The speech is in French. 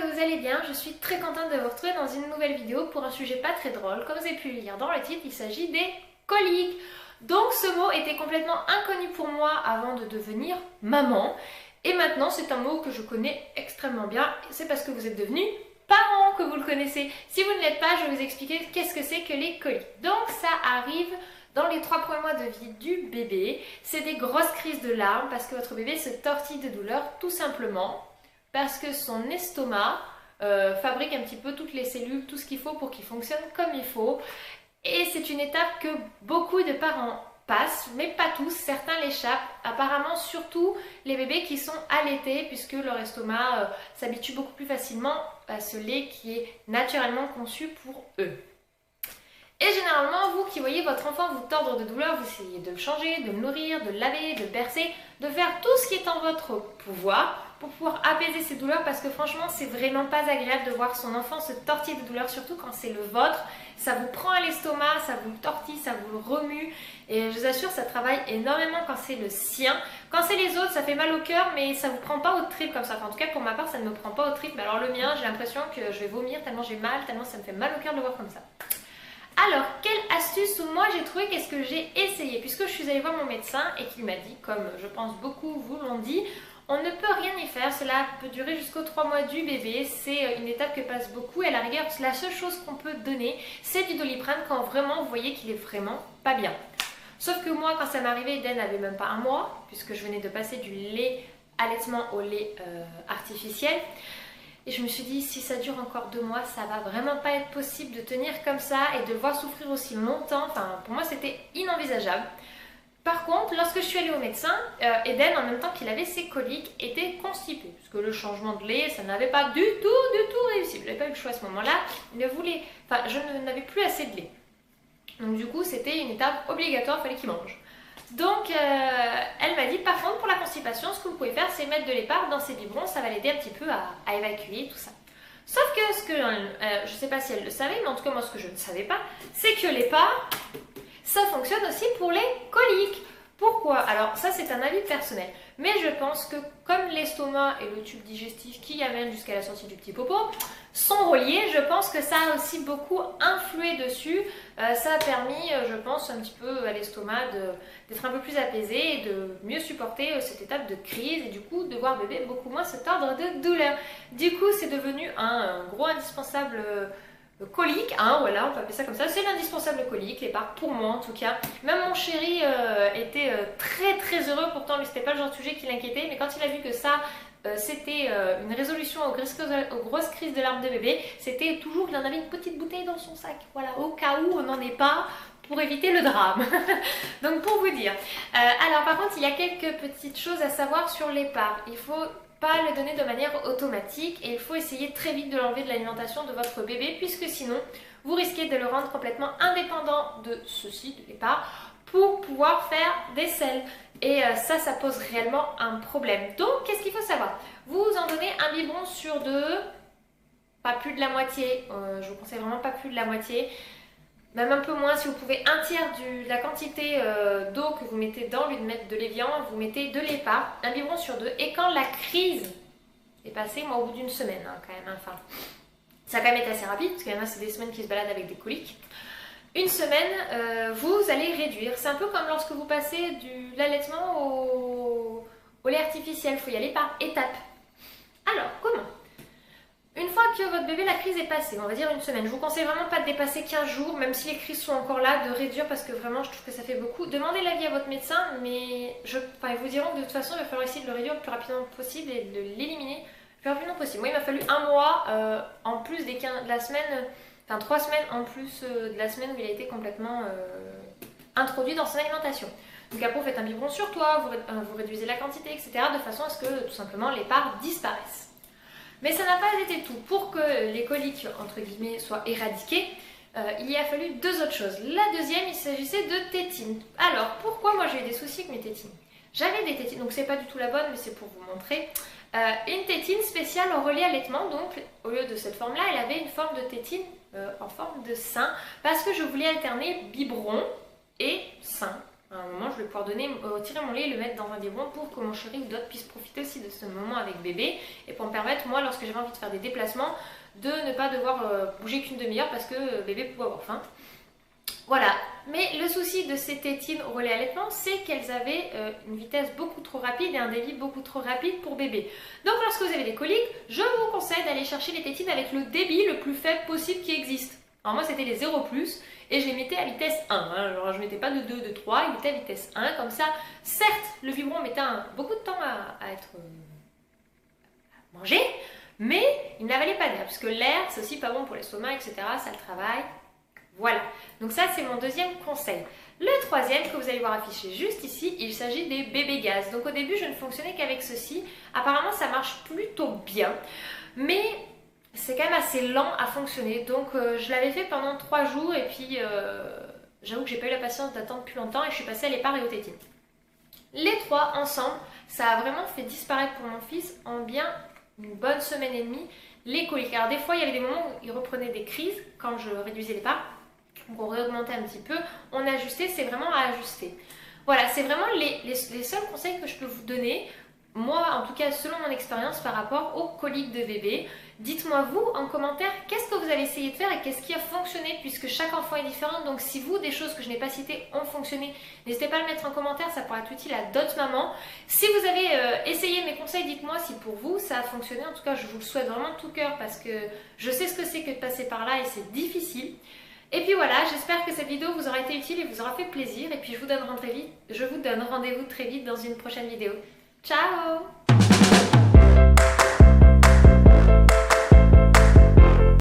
que vous allez bien, je suis très contente de vous retrouver dans une nouvelle vidéo pour un sujet pas très drôle. Comme vous avez pu le lire dans le titre, il s'agit des coliques. Donc ce mot était complètement inconnu pour moi avant de devenir maman. Et maintenant c'est un mot que je connais extrêmement bien. C'est parce que vous êtes devenus parents que vous le connaissez. Si vous ne l'êtes pas, je vais vous expliquer qu'est-ce que c'est que les coliques. Donc ça arrive dans les 3 premiers mois de vie du bébé. C'est des grosses crises de larmes parce que votre bébé se tortille de douleur tout simplement parce que son estomac fabrique un petit peu toutes les cellules, tout ce qu'il faut pour qu'il fonctionne comme il faut. Et c'est une étape que beaucoup de parents passent, mais pas tous, certains l'échappent. Apparemment surtout les bébés qui sont allaités puisque leur estomac s'habitue beaucoup plus facilement à ce lait qui est naturellement conçu pour eux. Et généralement, vous qui voyez votre enfant vous tordre de douleur, vous essayez de le changer, de le nourrir, de le laver, de le bercer, de faire tout ce qui est en votre pouvoir pour pouvoir apaiser ces douleurs parce que franchement, c'est vraiment pas agréable de voir son enfant se tortiller de douleur, surtout quand c'est le vôtre. Ça vous prend à l'estomac, ça vous le tortille, ça vous le remue et je vous assure, ça travaille énormément quand c'est le sien. Quand c'est les autres, ça fait mal au cœur, mais ça vous prend pas au trip comme ça. Enfin, en tout cas, pour ma part, ça ne me prend pas au trip. Mais alors le mien, j'ai l'impression que je vais vomir tellement j'ai mal, tellement ça me fait mal au cœur de le voir comme ça. Alors, quelle astuce moi j'ai trouvé, qu'est-ce que j'ai essayé? Puisque je suis allée voir mon médecin et qu'il m'a dit, comme je pense beaucoup vous l'ont dit, on ne peut rien y faire, cela peut durer jusqu'aux 3 mois du bébé, c'est une étape que passe beaucoup et à la rigueur, la seule chose qu'on peut donner, c'est du Doliprane quand vraiment vous voyez qu'il est vraiment pas bien. Sauf que moi, quand ça m'est arrivé, Eden n'avait même pas un mois, puisque je venais de passer du lait allaitement au lait artificiel. Et je me suis dit, si ça dure encore 2 mois, ça va vraiment pas être possible de tenir comme ça et de le voir souffrir aussi longtemps. Enfin, pour moi, c'était inenvisageable. Par contre, lorsque je suis allée au médecin, Eden, en même temps qu'il avait ses coliques, était constipé. Parce que le changement de lait, ça n'avait pas du tout réussi. Je n'avais pas eu le choix à ce moment-là. Je n'avais plus assez de lait. Donc du coup, c'était une étape obligatoire, il fallait qu'il mange. Donc elle m'a dit par contre pour la constipation ce que vous pouvez faire c'est mettre de l'épargne dans ses biberons, ça va l'aider un petit peu à évacuer tout ça. Sauf que je sais pas si elle le savait mais en tout cas moi ce que je ne savais pas c'est que l'épargne ça fonctionne aussi pour les coliques. Pourquoi? Alors ça c'est un avis personnel mais je pense que comme l'estomac et le tube digestif qui amène jusqu'à la sortie du petit popo sont reliés, je pense que ça a aussi beaucoup influé dessus. Ça a permis, je pense, un petit peu à l'estomac d'être un peu plus apaisé et de mieux supporter cette étape de crise et du coup de voir bébé beaucoup moins se tordre de douleur. Du coup, c'est devenu un gros indispensable colique, hein, voilà, on peut appeler ça comme ça. C'est l'indispensable colique, l'épargne, pour moi en tout cas. Même mon chéri était très heureux, pourtant lui c'était pas le genre de sujet qui l'inquiétait, mais quand il a vu que ça c'était une résolution aux grosses crises de larmes de bébé, c'était toujours, il en avait une petite bouteille dans son sac, voilà, au cas où on n'en ait pas, pour éviter le drame. Donc pour vous dire. Alors par contre, il y a quelques petites choses à savoir sur l'épargne. Il faut pas le donner de manière automatique et il faut essayer très vite de l'enlever de l'alimentation de votre bébé puisque sinon, vous risquez de le rendre complètement indépendant de ceci, de l'épargne, pour pouvoir faire des selles. Et ça pose réellement un problème. Donc, qu'est-ce qu'il faut savoir? Vous en donnez un biberon sur 2, pas plus de la moitié. Je vous conseille vraiment pas plus de la moitié. Même un peu moins, si vous pouvez, un tiers de la quantité d'eau que vous mettez dans l'une mètre de l'évian, vous mettez de l'épargne, un biberon sur 2. Et quand la crise est passée, moi au bout d'une semaine, hein, quand même, enfin, ça a quand même été assez rapide, parce qu'il y en a, c'est des semaines qui se baladent avec des coliques. Une semaine, vous allez réduire. C'est un peu comme lorsque vous passez de l'allaitement au lait artificiel. Il faut y aller par étapes. Alors, comment? Une fois que votre bébé, la crise est passée, on va dire une semaine, je vous conseille vraiment pas de dépasser 15 jours, même si les crises sont encore là, de réduire parce que vraiment je trouve que ça fait beaucoup. Demandez l'avis à votre médecin, mais ils vous diront que de toute façon il va falloir essayer de le réduire le plus rapidement possible et de l'éliminer le plus rapidement possible. Moi il m'a fallu un mois en plus de la semaine, enfin 3 semaines en plus de la semaine où il a été complètement introduit dans son alimentation. Donc après vous faites un biberon sur toi, vous réduisez la quantité, etc. de façon à ce que tout simplement les parts disparaissent. Mais ça n'a pas été tout. Pour que les coliques, entre guillemets, soient éradiquées, il y a fallu 2 autres choses. La deuxième, il s'agissait de tétines. Alors, pourquoi moi j'ai eu des soucis avec mes tétines? J'avais des tétines, donc c'est pas du tout la bonne, mais c'est pour vous montrer. Une tétine spéciale en relais allaitement, donc au lieu de cette forme-là, elle avait une forme de tétine en forme de sein, parce que je voulais alterner biberon et sein. À un moment, je je vais pouvoir tirer mon lait et le mettre dans un biberon pour que mon chéri ou d'autres puissent profiter aussi de ce moment avec bébé et pour me permettre, moi, lorsque j'avais envie de faire des déplacements, de ne pas devoir bouger qu'une demi-heure parce que bébé pouvait avoir faim. Voilà, mais le souci de ces tétines au relais allaitement, c'est qu'elles avaient une vitesse beaucoup trop rapide et un débit beaucoup trop rapide pour bébé. Donc lorsque vous avez des coliques, je vous conseille d'aller chercher les tétines avec le débit le plus faible possible qui existe. Alors moi c'était les 0+, et je les mettais à vitesse 1, hein. Alors je ne mettais pas de 2, de 3, ils mettaient à vitesse 1, comme ça, certes, le biberon mettait beaucoup de temps à être mangé, mais il n'avalait pas d'air, parce que l'air, c'est aussi pas bon pour l'estomac, etc., ça le travaille. Voilà, donc ça c'est mon deuxième conseil. Le troisième que vous allez voir affiché juste ici, il s'agit des bébés gaz. Donc au début je ne fonctionnais qu'avec ceci, apparemment ça marche plutôt bien, mais c'est quand même assez lent à fonctionner. Donc je l'avais fait pendant 3 jours et puis j'avoue que j'ai pas eu la patience d'attendre plus longtemps et je suis passée à l'épar et au tétine. Les trois ensemble, ça a vraiment fait disparaître pour mon fils en bien une bonne semaine et demie les coliques. Alors des fois il y avait des moments où il reprenait des crises quand je réduisais l'épar. Donc on réaugmentait un petit peu, on ajustait, c'est vraiment à ajuster. Voilà, c'est vraiment les seuls conseils que je peux vous donner, moi en tout cas selon mon expérience par rapport aux coliques de bébé. Dites-moi vous en commentaire qu'est-ce que vous avez essayé de faire et qu'est-ce qui a fonctionné puisque chaque enfant est différent. Donc si vous, des choses que je n'ai pas citées ont fonctionné, n'hésitez pas à le mettre en commentaire, ça pourrait être utile à d'autres mamans. Si vous avez essayé mes conseils, dites-moi si pour vous ça a fonctionné. En tout cas je vous le souhaite vraiment de tout cœur parce que je sais ce que c'est que de passer par là et c'est difficile. Et puis voilà, j'espère que cette vidéo vous aura été utile et vous aura fait plaisir. Et puis je vous donne rendez-vous très vite dans une prochaine vidéo. Ciao!